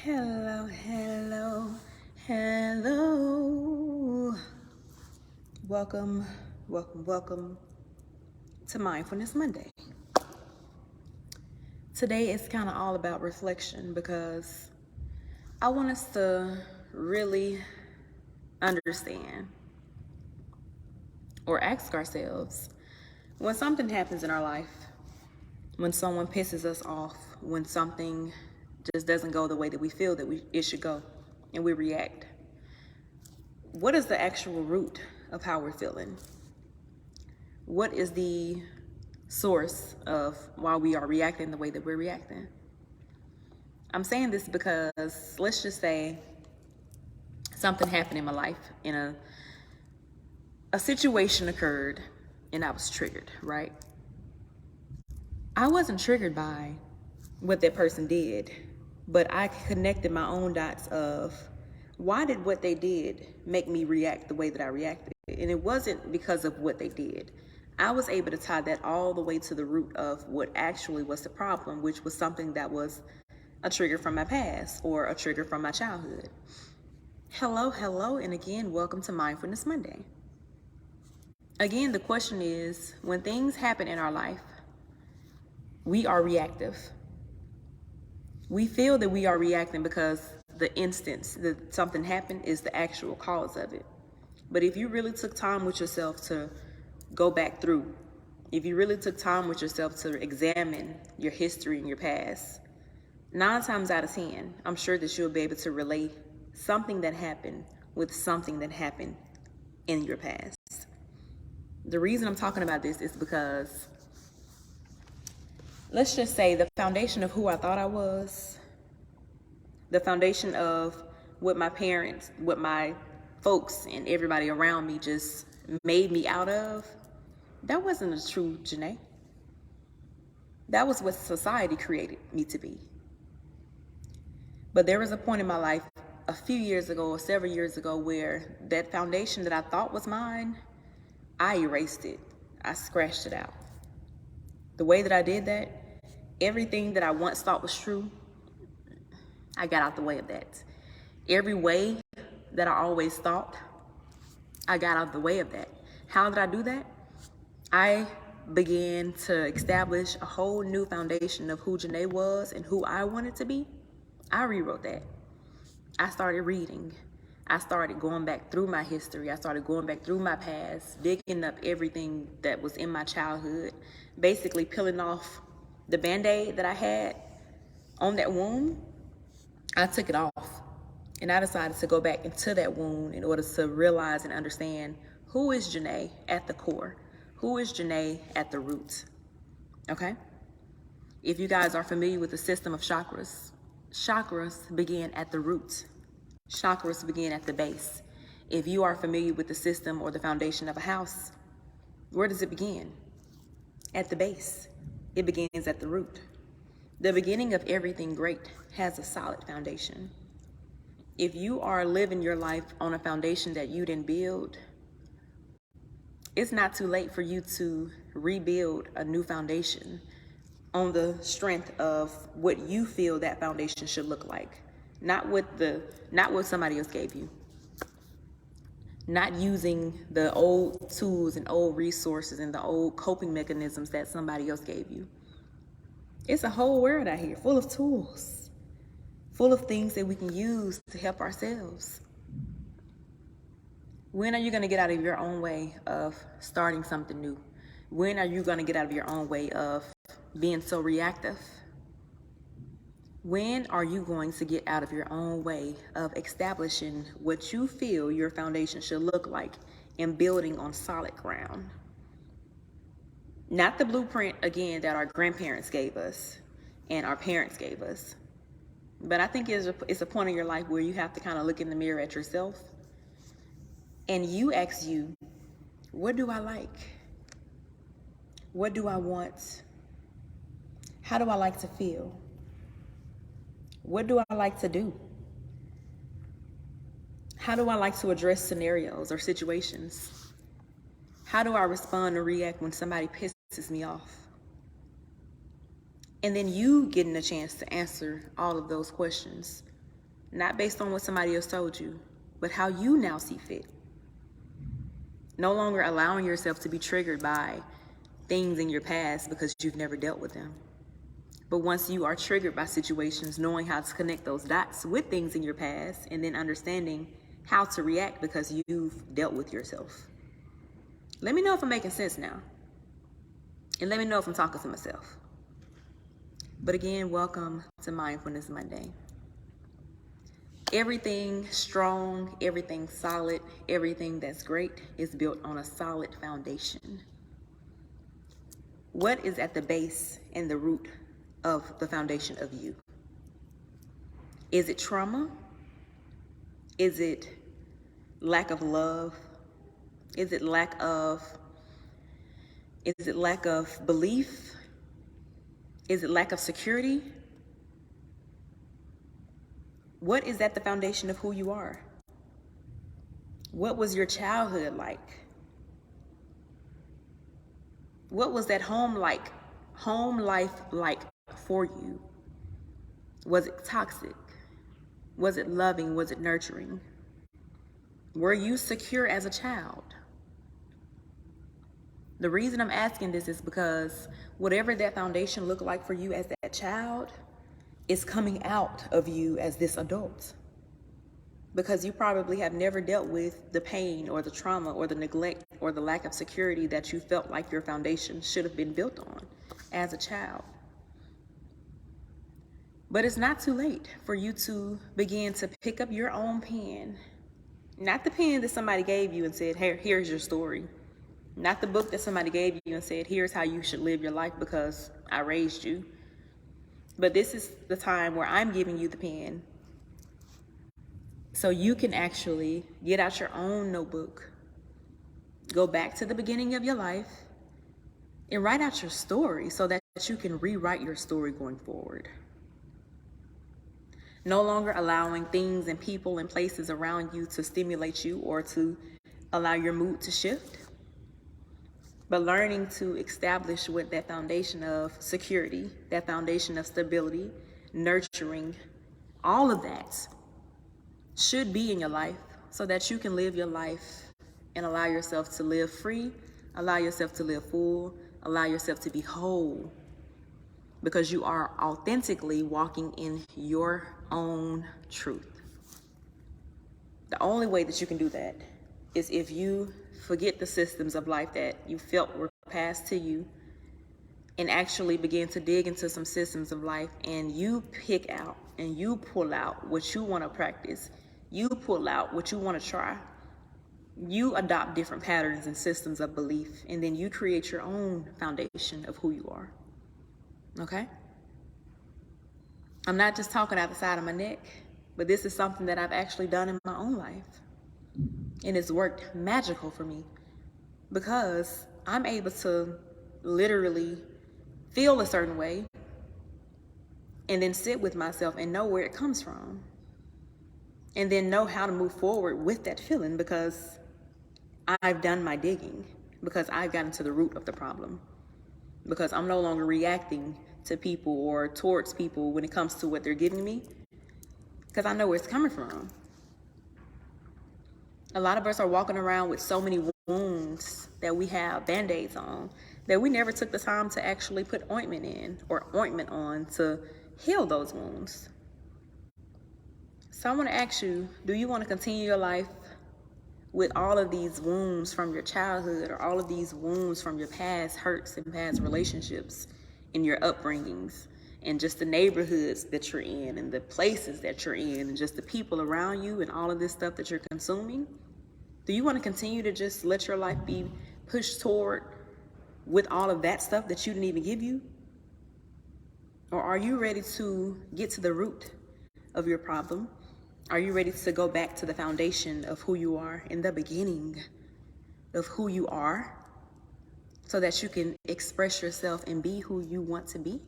Hello, hello, hello. Welcome to Mindfulness Monday. Today is kind of all about reflection because I want us to really understand or ask ourselves when something happens in our life, when someone pisses us off, when something just doesn't go the way that we feel that it should go, and we react. What is the actual root of how we're feeling? What is the source of why we are reacting the way that we're reacting? I'm saying this because let's just say something happened in my life, in a situation occurred and I was triggered, right? I wasn't triggered by what that person did, but I connected my own dots of why did what they did make me react the way that I reacted? And it wasn't because of what they did. I was able to tie that all the way to the root of what actually was the problem, which was something that was a trigger from my past or a trigger from my childhood. Hello, and again, welcome to Mindfulness Monday. Again, the question is, when things happen in our life, we are reactive. We feel that we are reacting because the instance that something happened is the actual cause of it. But if you really took time with yourself to go back through, if you really took time with yourself to examine your history and your past, 9 times out of 10, I'm sure that you'll be able to relate something that happened with something that happened in your past. The reason I'm talking about this is because let's just say the foundation of who I thought I was, the foundation of what my parents, what my folks and everybody around me just made me out of, that wasn't a true Janae. That was what society created me to be. But there was a point in my life a few years ago or several years ago where that foundation that I thought was mine, I erased it. I scratched it out. The way that I did that, everything that I once thought was true, I got out the way of that. Every way that I always thought, I got out of the way of that. How did I do that? I began to establish a whole new foundation of who Janae was and who I wanted to be. I rewrote that. I started reading. I started going back through my history. I started going back through my past, digging up everything that was in my childhood, basically peeling off the Band-Aid that I had on that wound. I took it off. And I decided to go back into that wound in order to realize and understand who is Janae at the core. Who is Janae at the root? Okay? If you guys are familiar with the system of chakras, chakras begin at the root. Chakras begin at the base. If you are familiar with the system or the foundation of a house, where does it begin? At the base. It begins at the root. The beginning of everything great has a solid foundation. If you are living your life on a foundation that you didn't build, it's not too late for you to rebuild a new foundation on the strength of what you feel that foundation should look like. Not what somebody else gave you. Not using the old tools and old resources and the old coping mechanisms that somebody else gave you. It's a whole world out here full of tools, full of things that we can use to help ourselves. When are you going to get out of your own way of starting something new? When are you going to get out of your own way of being so reactive? When are you going to get out of your own way of establishing what you feel your foundation should look like and building on solid ground? Not the blueprint, again, that our grandparents gave us and our parents gave us. But I think it's a point in your life where you have to kind of look in the mirror at yourself and you ask you, what do I like? What do I want? How do I like to feel? What do I like to do? How do I like to address scenarios or situations? How do I respond or react when somebody pisses me off? And then you getting a chance to answer all of those questions not based on what somebody else told you, but how you now see fit. No longer allowing yourself to be triggered by things in your past because you've never dealt with them. But once you are triggered by situations, knowing how to connect those dots with things in your past and then understanding how to react because you've dealt with yourself. Let me know if I'm making sense now. And let me know if I'm talking to myself. But again, welcome to Mindfulness Monday. Everything strong, everything solid, everything that's great is built on a solid foundation. What is at the base and the root of the foundation of you? Is it trauma? Is it lack of love? Is it lack of belief? Is it lack of security? What is at the foundation of who you are? What was your childhood like? What was that home life like for you? Was it toxic? Was it loving? Was it nurturing? Were you secure as a child? The reason I'm asking this is because whatever that foundation looked like for you as that child is coming out of you as this adult. Because you probably have never dealt with the pain or the trauma or the neglect or the lack of security that you felt like your foundation should have been built on as a child. But it's not too late for you to begin to pick up your own pen. Not the pen that somebody gave you and said, hey, here's your story. Not the book that somebody gave you and said, here's how you should live your life because I raised you. But this is the time where I'm giving you the pen so you can actually get out your own notebook, go back to the beginning of your life, and write out your story so that you can rewrite your story going forward. No longer allowing things and people and places around you to stimulate you or to allow your mood to shift, but learning to establish with that foundation of security, that foundation of stability, nurturing, all of that should be in your life so that you can live your life and allow yourself to live free, allow yourself to live full, allow yourself to be whole, because you are authentically walking in your own truth. The only way that you can do that is if you forget the systems of life that you felt were passed to you and actually begin to dig into some systems of life, and you pick out and you pull out what you want to practice. You pull out what you want to try. You adopt different patterns and systems of belief, and then you create your own foundation of who you are. Okay? I'm not just talking out the side of my neck, but this is something that I've actually done in my own life. And it's worked magical for me because I'm able to literally feel a certain way and then sit with myself and know where it comes from. And then know how to move forward with that feeling because I've done my digging, because I've gotten to the root of the problem, because I'm no longer reacting to people or towards people when it comes to what they're giving me, because I know where it's coming from. A lot of us are walking around with so many wounds that we have Band-Aids on that we never took the time to actually put ointment in or ointment on to heal those wounds. So I want to ask you, do you want to continue your life with all of these wounds from your childhood or all of these wounds from your past hurts and past relationships and your upbringings and just the neighborhoods that you're in and the places that you're in and just the people around you and all of this stuff that you're consuming? Do you want to continue to just let your life be pushed toward with all of that stuff that you didn't even give you? Or are you ready to get to the root of your problem? Are you ready to go back to the foundation of who you are in the beginning of who you are so that you can express yourself and be who you want to be?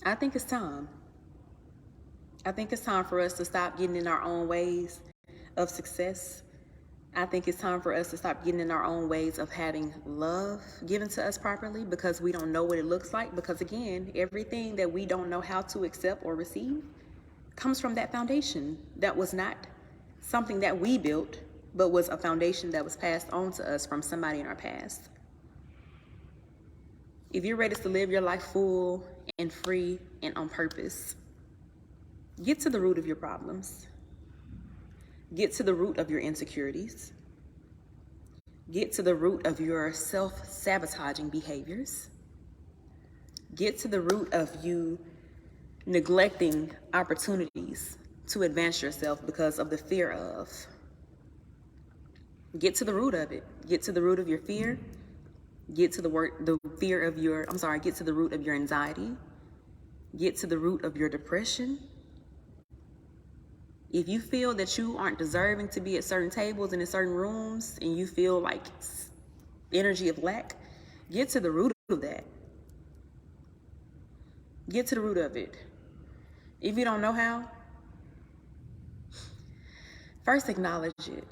I think it's time. I think it's time for us to stop getting in our own ways of success. I think it's time for us to stop getting in our own ways of having love given to us properly because we don't know what it looks like. Because again, everything that we don't know how to accept or receive comes from that foundation that was not something that we built, but was a foundation that was passed on to us from somebody in our past. If you're ready to live your life full and free and on purpose, get to the root of your problems. Get to the root of your insecurities. Get to the root of your self-sabotaging behaviors. Get to the root of you neglecting opportunities to advance yourself because of the fear of. Get to the root of it. Get to the root of your fear. Get to the root of your anxiety. Get to the root of your depression. If you feel that you aren't deserving to be at certain tables and in certain rooms, and you feel like energy of lack, get to the root of that. Get to the root of it. If you don't know how, first acknowledge it.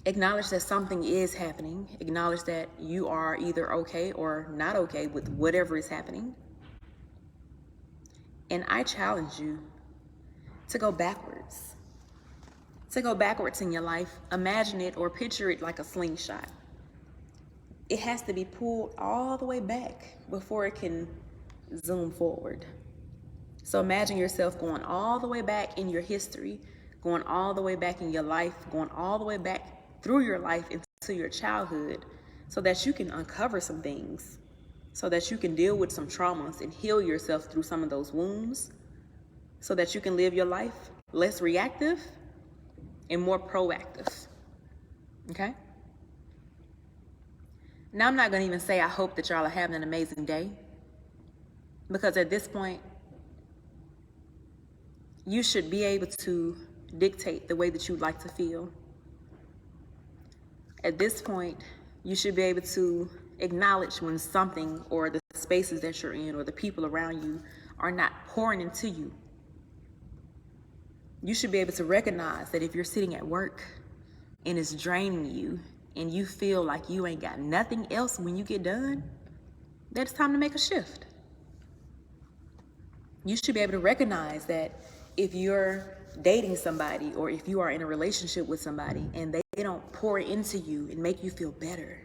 Acknowledge that something is happening. Acknowledge that you are either okay or not okay with whatever is happening. And I challenge you to go backwards. To go backwards in your life. Imagine it or picture it like a slingshot. It has to be pulled all the way back before it can zoom forward. So imagine yourself going all the way back in your history, going all the way back in your life, going all the way back through your life into your childhood, so that you can uncover some things, so that you can deal with some traumas and heal yourself through some of those wounds, so that you can live your life less reactive and more proactive. Okay? Now, I'm not going to even say I hope that y'all are having an amazing day, because at this point, you should be able to dictate the way that you'd like to feel. At this point, you should be able to acknowledge when something or the spaces that you're in or the people around you are not pouring into you. You should be able to recognize that if you're sitting at work and it's draining you and you feel like you ain't got nothing else when you get done, that it's time to make a shift. You should be able to recognize that if you're dating somebody or if you are in a relationship with somebody and they don't pour into you and make you feel better,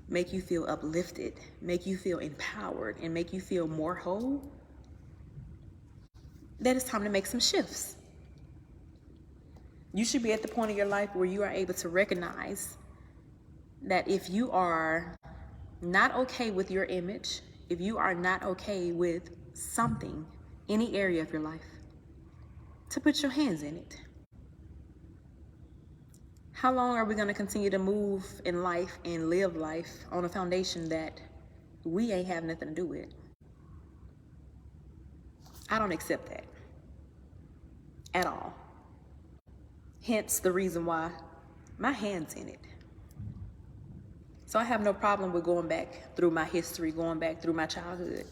make you feel uplifted, make you feel empowered, and make you feel more whole, that it's time to make some shifts. You should be at the point of your life where you are able to recognize that if you are not okay with your image, if you are not okay with something, any area of your life, to put your hands in it. How long are we going to continue to move in life and live life on a foundation that we ain't have nothing to do with? I don't accept that at all. Hence the reason why my hand's in it. So I have no problem with going back through my history, going back through my childhood,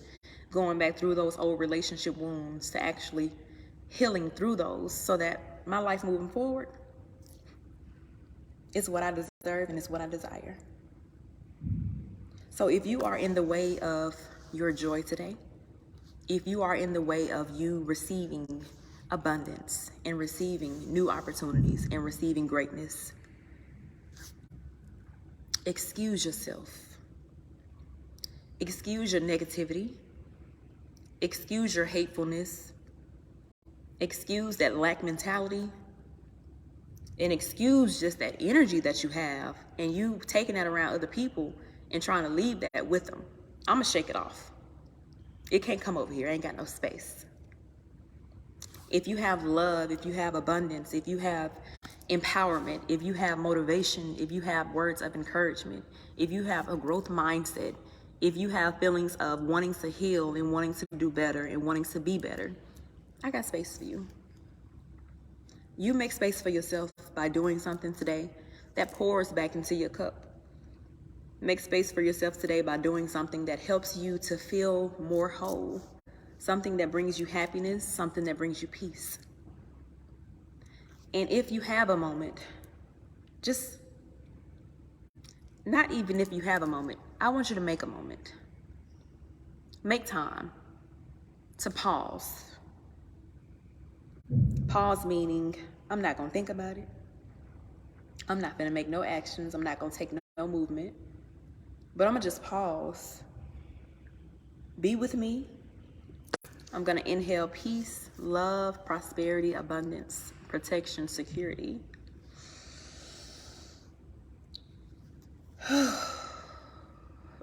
going back through those old relationship wounds, to actually healing through those so that my life moving forward is what I deserve and is what I desire. So if you are in the way of your joy today, if you are in the way of you receiving abundance and receiving new opportunities and receiving greatness, excuse yourself. Excuse your negativity. Excuse your hatefulness. Excuse that lack mentality. And excuse just that energy that you have and you taking that around other people and trying to leave that with them. I'm going to shake it off. It can't come over here. I ain't got no space. If you have love, if you have abundance, if you have empowerment, if you have motivation, if you have words of encouragement, if you have a growth mindset, if you have feelings of wanting to heal and wanting to do better and wanting to be better, I got space for you. You make space for yourself by doing something today that pours back into your cup. Make space for yourself today by doing something that helps you to feel more whole, something that brings you happiness, something that brings you peace. And if you have a moment, just not even if you have a moment, I want you to make a moment. Make time to pause Pause meaning I'm not going to think about it. I'm not going to make no actions. I'm not going to take no movement. But I'm going to just pause. Be with me. I'm going to inhale peace, love, prosperity, abundance, protection, security.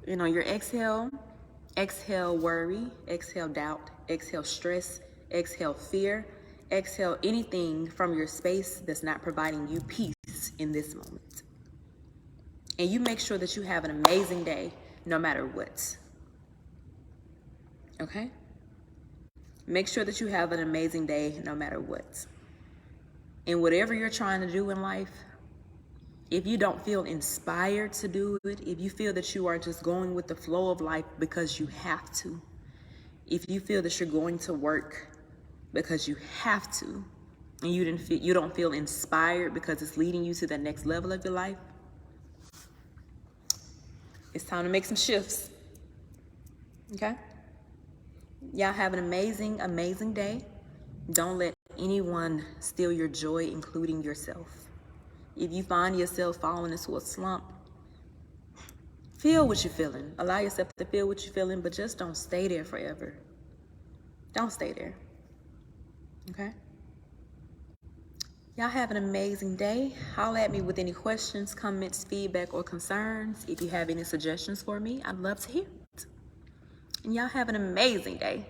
Your exhale worry, exhale doubt, exhale stress, exhale fear, exhale anything from your space that's not providing you peace in this moment. And you make sure that you have an amazing day no matter what. Okay? Make sure that you have an amazing day no matter what. And whatever you're trying to do in life, if you don't feel inspired to do it, if you feel that you are just going with the flow of life because you have to, if you feel that you're going to work because you have to, and you don't feel inspired because it's leading you to the next level of your life, it's time to make some shifts. Okay? Y'all have an amazing, amazing day. Don't let anyone steal your joy, including yourself. If you find yourself falling into a slump, feel what you're feeling. Allow yourself to feel what you're feeling, but just don't stay there forever. Don't stay there. Okay? Y'all have an amazing day. Holler at me with any questions, comments, feedback, or concerns. If you have any suggestions for me, I'd love to hear it. And y'all have an amazing day.